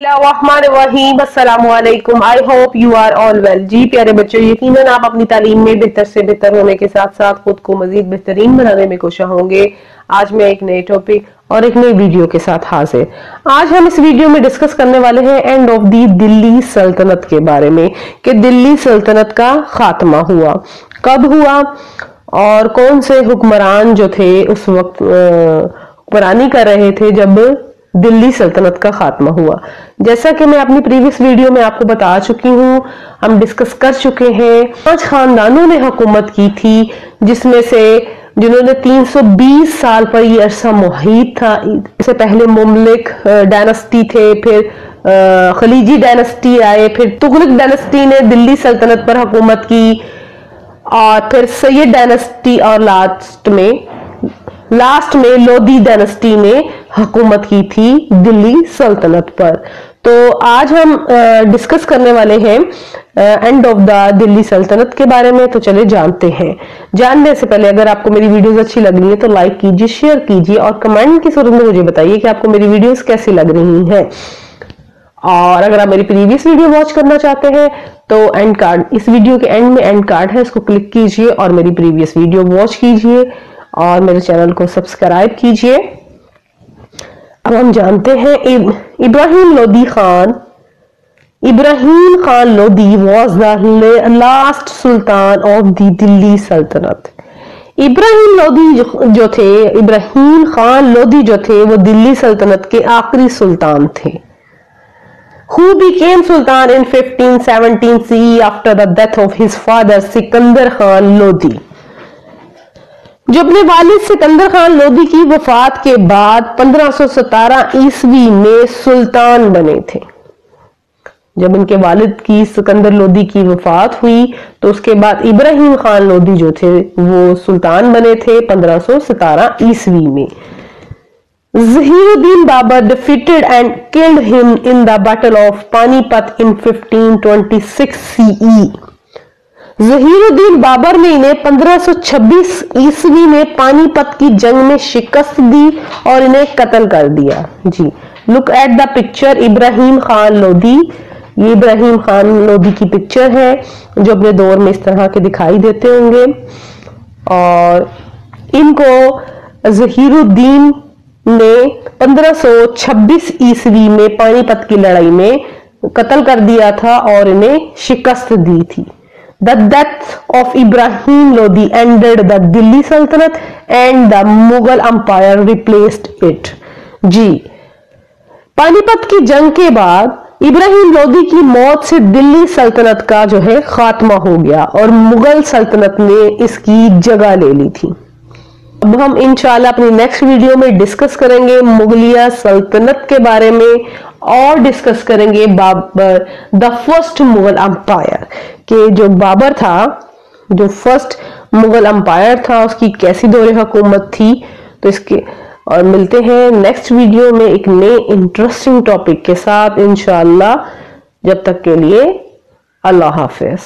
अस्सलामुअलैकुम। I hope you are all well. जी प्यारे बच्चों, यकीनन आप अपनी तालीम में बेहतर से बेहतर होने के साथ साथ खुद को मजीद बेहतरीन बनाने में कोशिश होंगे। आज मैं एक नए टॉपिक और एक नई वीडियो के साथ हाजिर। आज हम इस वीडियो में डिस्कस करने वाले हैं एंड ऑफ दी दिल्ली सल्तनत के बारे में, कि दिल्ली सल्तनत का खात्मा हुआ, कब हुआ और कौन से हुक्मरान जो थे उस वक्त हुक्मरानी कर रहे थे जब दिल्ली सल्तनत का खात्मा हुआ। जैसा कि मैं अपनी प्रीवियस वीडियो में आपको बता चुकी हूँ, हम डिस्कस कर चुके हैं 5 खानदानों ने हुकूमत की थी, जिसमें से जिन्होंने 320 साल पर यह अरसा मुहीत था। इससे पहले मुमलिक डायनेस्टी थे, फिर खलीजी डायनेस्टी आए, फिर तुगलक डायनेस्टी ने दिल्ली सल्तनत पर हुकूमत की, और फिर सैयद डायनेस्टी, और लास्ट में लोधी डायनेस्टी ने हुकूमत की थी दिल्ली सल्तनत पर। तो आज हम डिस्कस करने वाले हैं एंड ऑफ द दिल्ली सल्तनत के बारे में। तो चले जानते हैं। जानने से पहले अगर आपको मेरी वीडियोस अच्छी लग रही है तो लाइक कीजिए, शेयर कीजिए और कमेंट की सूरत में मुझे बताइए कि आपको मेरी वीडियोस कैसी लग रही हैं। और अगर आप मेरी प्रीवियस वीडियो वॉच करना चाहते हैं तो एंड कार्ड, इस वीडियो के एंड में एंड कार्ड है, इसको क्लिक कीजिए और मेरी प्रीवियस वीडियो वॉच कीजिए और मेरे चैनल को सब्सक्राइब कीजिए। अब हम जानते हैं Ibrahim Lodi Khan. Ibrahim Khan Lodi was the last Sultan of the Delhi सल्तनत। इब्राहिम लोदी जो थे, इब्राहिम खान लोदी जो थे, वो दिल्ली सल्तनत के आखिरी सुल्तान थे। Who became sultan in 1517 CE after the death of his father Sikandar Khan Lodi. जो अपने वालिद सिकंदर खान लोदी की वफात के बाद 1517 ईस्वी में सुल्तान बने थे। जब इनके वालिद की सिकंदर लोदी की वफात हुई तो उसके बाद इब्राहिम खान लोदी जो थे वो सुल्तान बने थे 1517 ईस्वी में। Zahiruddin Babur defeated and killed him in the Battle of Panipat in 1526 CE। Zahiruddin Babar ने इन्हें 1526 ईस्वी में पानीपत की जंग में शिकस्त दी और इन्हें कत्ल कर दिया। जी, look at the picture Ibrahim Khan Lodi. ये इब्राहिम खान लोदी की पिक्चर है जो अपने दौर में इस तरह के दिखाई देते होंगे। और इनको जहीरुद्दीन ने 1526 ईस्वी में पानीपत की लड़ाई में कत्ल कर दिया था और इन्हें शिकस्त दी थी। The death of Ibrahim Lodi ended the Delhi Sultanate and the Mughal Empire replaced it। जी, पानीपत की जंग के बाद इब्राहिम लोदी की मौत से दिल्ली सल्तनत का जो है खात्मा हो गया और मुगल सल्तनत ने इसकी जगह ले ली थी। अब हम इंशाल्लाह अपनी नेक्स्ट वीडियो में डिस्कस करेंगे मुगलिया सल्तनत के बारे में और डिस्कस करेंगे Babur, the first Mughal empire, के जो बाबर था, जो फर्स्ट मुगल अंपायर था, उसकी कैसी दौरे हुकूमत थी। तो इसके और मिलते हैं नेक्स्ट वीडियो में एक नए इंटरेस्टिंग टॉपिक के साथ इंशाल्लाह। जब तक के लिए अल्लाह हाफिज।